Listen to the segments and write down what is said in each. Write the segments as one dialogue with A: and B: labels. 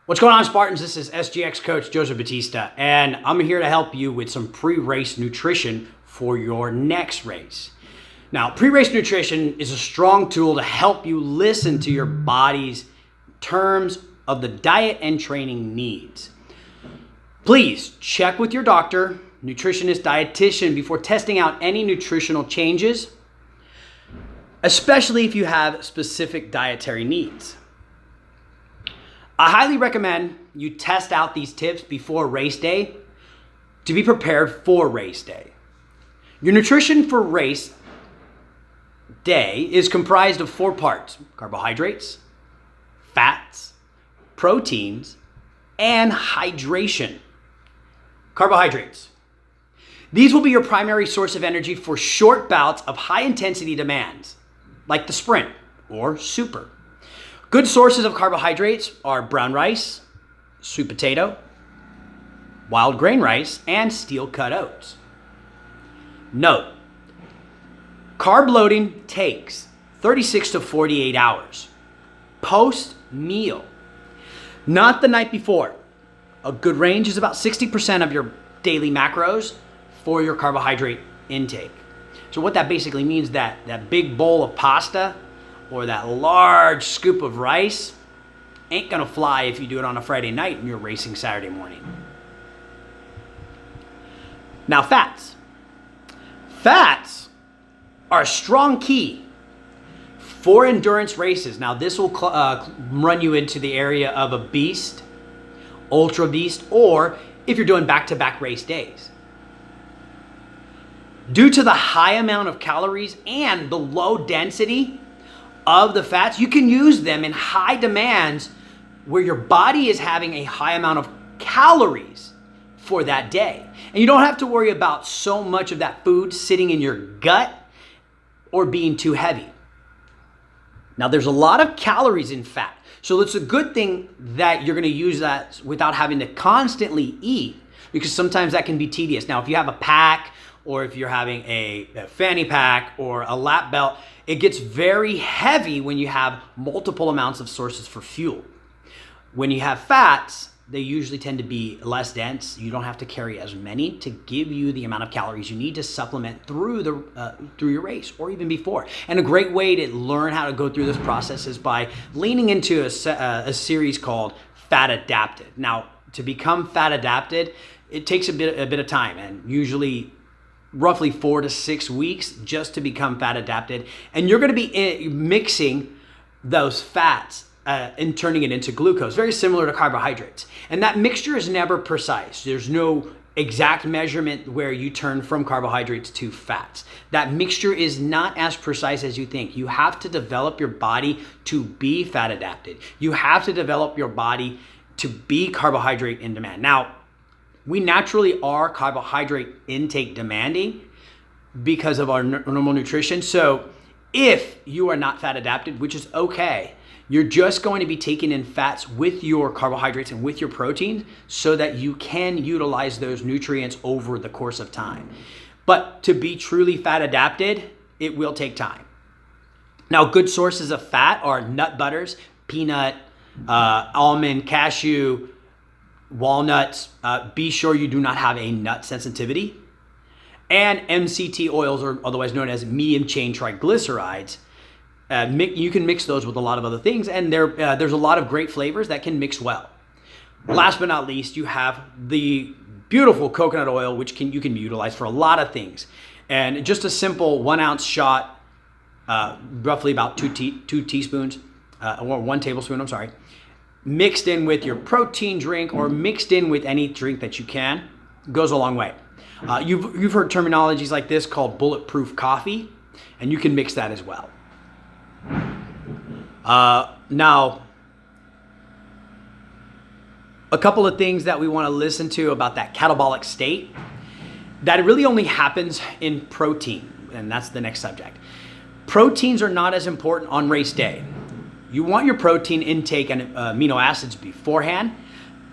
A: What's going on, Spartans? This is SGX coach Joseph Batista, and I'm here to help you with some pre-race nutrition for your next race. Now, pre-race nutrition is a strong tool to help you listen to your body's terms of the diet and training needs. Please check with your doctor, nutritionist, dietitian before testing out any nutritional changes, especially if you have specific dietary needs. I highly recommend you test out these tips before race day to be prepared for race day. Your nutrition for race day is comprised of 4 parts: carbohydrates, fats, proteins, and hydration. Carbohydrates. These will be your primary source of energy for short bouts of high intensity demands, like the sprint or super. Good sources of carbohydrates are brown rice, sweet potato, wild grain rice, and steel-cut oats. Note, carb loading takes 36 to 48 hours post-meal, not the night before. A good range is about 60% of your daily macros for your carbohydrate intake. So what that basically means, that big bowl of pasta or that large scoop of rice ain't gonna fly if you do it on a Friday night and you're racing Saturday morning. Now, fats. Fats are a strong key for endurance races. Now, this will run you into the area of a beast, ultra beast, or if you're doing back-to-back race days. Due to the high amount of calories and the low density of the fats, you can use them in high demands where your body is having a high amount of calories for that day. And you don't have to worry about so much of that food sitting in your gut or being too heavy. Now, there's a lot of calories in fat, so it's a good thing that you're gonna use that without having to constantly eat, because sometimes that can be tedious. Now, if you have a pack, or if you're having a fanny pack or a lap belt, it gets very heavy when you have multiple amounts of sources for fuel. When you have fats, they usually tend to be less dense. You don't have to carry as many to give you the amount of calories you need to supplement through your race or even before. And a great way to learn how to go through this process is by leaning into a series called Fat Adapted. Now, to become fat adapted, it takes a bit of time, and usually roughly 4 to 6 weeks just to become fat adapted. And you're going to be mixing those fats and turning it into glucose, very similar to carbohydrates. And that mixture is never precise. There's no exact measurement where you turn from carbohydrates to fats. That mixture is not as precise as you think. You have to develop your body to be fat adapted. You have to develop your body to be carbohydrate in demand. Now, we naturally are carbohydrate intake demanding because of our normal nutrition. So if you are not fat adapted, which is okay, you're just going to be taking in fats with your carbohydrates and with your protein so that you can utilize those nutrients over the course of time. But to be truly fat adapted, it will take time. Now, good sources of fat are nut butters, peanut, almond, cashew, walnuts. Be sure you do not have a nut sensitivity. And MCT oils, or otherwise known as medium chain triglycerides. You can mix those with a lot of other things, and there's a lot of great flavors that can mix well. Last but not least, you have the beautiful coconut oil, which you can utilize for a lot of things. And just a simple 1 ounce shot, roughly about 2 teaspoons, or 1 tablespoon, I'm sorry, mixed in with your protein drink or mixed in with any drink that you can, goes a long way. You've heard terminologies like this called bulletproof coffee, and you can mix that as well. Now, a couple of things that we want to listen to about that catabolic state, that it really only happens in protein, and that's the next subject. Proteins are not as important on race day. You want your protein intake and amino acids beforehand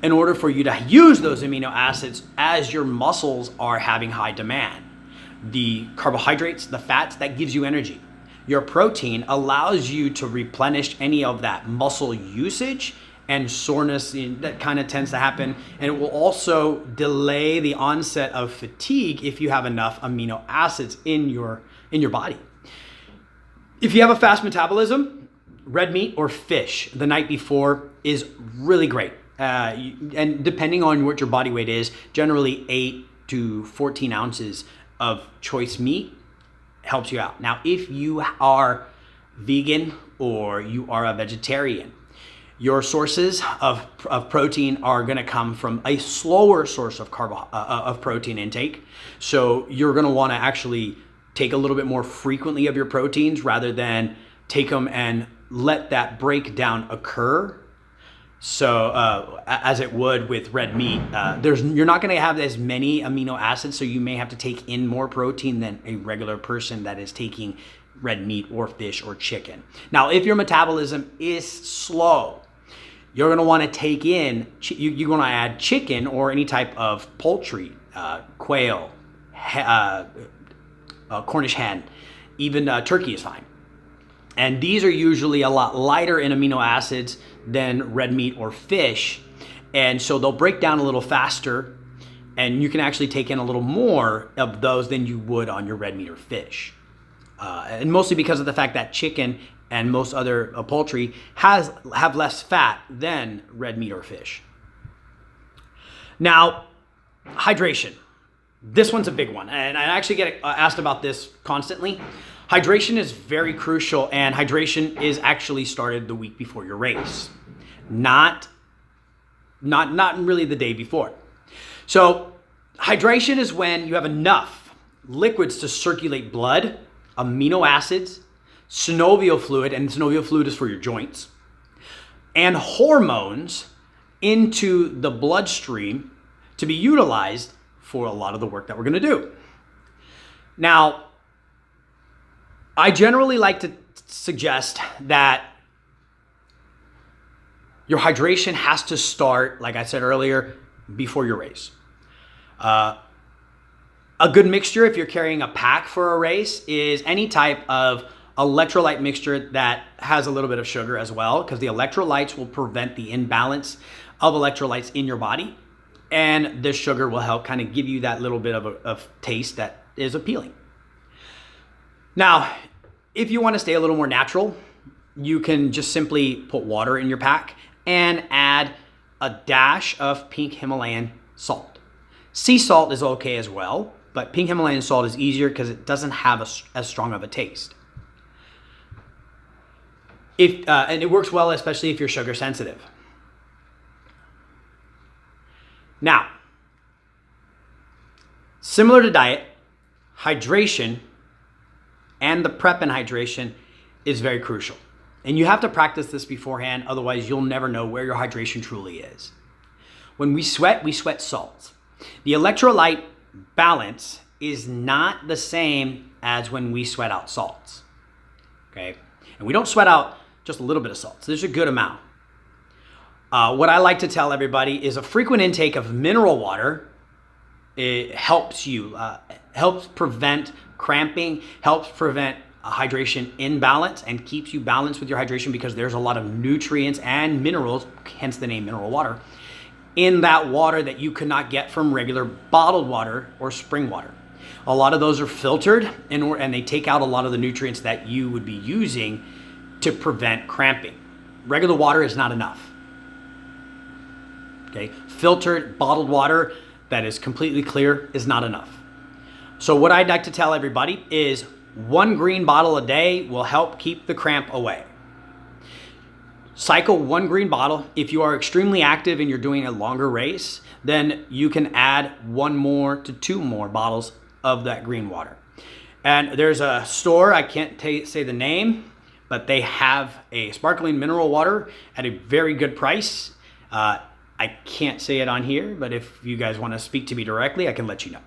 A: in order for you to use those amino acids as your muscles are having high demand. The carbohydrates, the fats, that gives you energy. Your protein allows you to replenish any of that muscle usage and soreness that kind of tends to happen. And it will also delay the onset of fatigue if you have enough amino acids in your body. If you have a fast metabolism, red meat or fish the night before is really great. And depending on what your body weight is, generally 8 to 14 ounces of choice meat helps you out. Now, if you are vegan or you are a vegetarian, your sources of protein are going to come from a slower source of protein intake. So you're going to want to actually take a little bit more frequently of your proteins rather than take them and let that breakdown occur. So as it would with red meat, you're not going to have as many amino acids, so you may have to take in more protein than a regular person that is taking red meat or fish or chicken. Now, if your metabolism is slow, you're going to want to take in, you're going to add chicken or any type of poultry, quail, Cornish hen, even turkey is fine. And these are usually a lot lighter in amino acids than red meat or fish. And so they'll break down a little faster, and you can actually take in a little more of those than you would on your red meat or fish. And mostly because of the fact that chicken and most other poultry have less fat than red meat or fish. Now, hydration. This one's a big one, and I actually get asked about this constantly. Hydration is very crucial, and hydration is actually started the week before your race, not really the day before. So hydration is when you have enough liquids to circulate blood, amino acids, synovial fluid, and synovial fluid is for your joints, and hormones into the bloodstream to be utilized for a lot of the work that we're going to do. Now, I generally like to suggest that your hydration has to start, like I said earlier, before your race. A good mixture, if you're carrying a pack for a race, is any type of electrolyte mixture that has a little bit of sugar as well, because the electrolytes will prevent the imbalance of electrolytes in your body. And this sugar will help kind of give you that little bit of taste that is appealing. Now, if you want to stay a little more natural, you can just simply put water in your pack and add a dash of pink Himalayan salt. Sea salt is okay as well, but pink Himalayan salt is easier because it doesn't have as strong of a taste. And it works well, especially if you're sugar sensitive. Now, similar to diet, hydration and the prep and hydration is very crucial. And you have to practice this beforehand, otherwise you'll never know where your hydration truly is. When we sweat salts. The electrolyte balance is not the same as when we sweat out salts. Okay? And we don't sweat out just a little bit of salts. There's a good amount. What I like to tell everybody is a frequent intake of mineral water. It helps you, helps prevent cramping, helps prevent hydration imbalance, and keeps you balanced with your hydration because there's a lot of nutrients and minerals, hence the name mineral water, in that water that you could not get from regular bottled water or spring water. A lot of those are filtered and they take out a lot of the nutrients that you would be using to prevent cramping. Regular water is not enough. Okay, filtered bottled water that is completely clear is not enough. So what I'd like to tell everybody is 1 green bottle a day will help keep the cramp away. Cycle 1 green bottle. If you are extremely active and you're doing a longer race, then you can add 1 more to 2 more bottles of that green water. And there's a store, I can't say the name, but they have a sparkling mineral water at a very good price. I can't say it on here, but if you guys want to speak to me directly, I can let you know.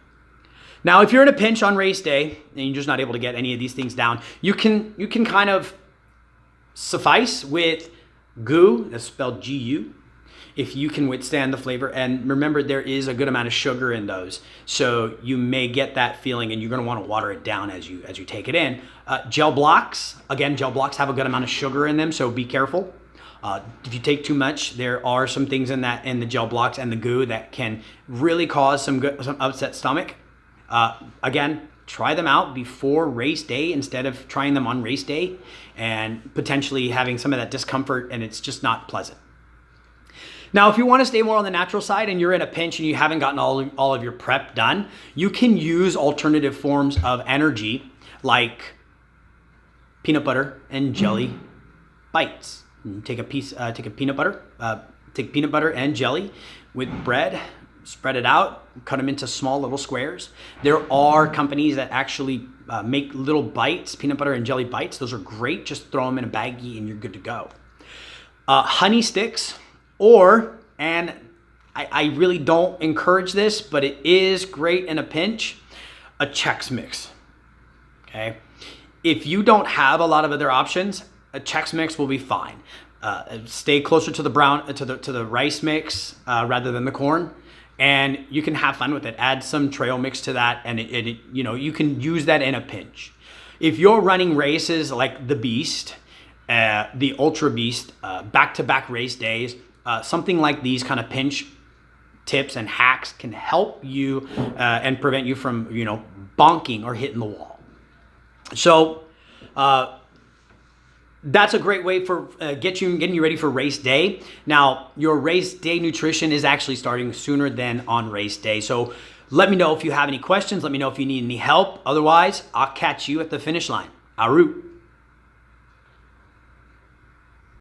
A: Now, if you're in a pinch on race day and you're just not able to get any of these things down, you can kind of suffice with GU, that's spelled G-U, if you can withstand the flavor. And remember, there is a good amount of sugar in those, so you may get that feeling, and you're going to want to water it down as you take it in. Gel blocks, again, gel blocks have a good amount of sugar in them, so be careful. If you take too much, there are some things in the gel blocks and the goo that can really cause some upset stomach. Again, try them out before race day instead of trying them on race day and potentially having some of that discomfort, and it's just not pleasant. Now, if you want to stay more on the natural side and you're in a pinch and you haven't gotten all of your prep done, you can use alternative forms of energy like peanut butter and jelly bites. Take peanut butter and jelly with bread, spread it out, cut them into small little squares. There are companies that actually make little bites, peanut butter and jelly bites. Those are great. Just throw them in a baggie and you're good to go. Honey sticks, and I really don't encourage this, but it is great in a pinch, a Chex Mix. Okay. If you don't have a lot of other options, a Chex Mix will be fine. Stay closer to the rice mix rather than the corn, and you can have fun with it. Add some trail mix to that, and you can use that in a pinch. If you're running races like the Beast, the Ultra Beast, back-to-back race days, something like these kind of pinch tips and hacks can help you and prevent you from bonking or hitting the wall. So that's a great way for getting you ready for race day. Now, your race day nutrition is actually starting sooner than on race day. So let me know if you have any questions. Let me know if you need any help. Otherwise, I'll catch you at the finish line. En route.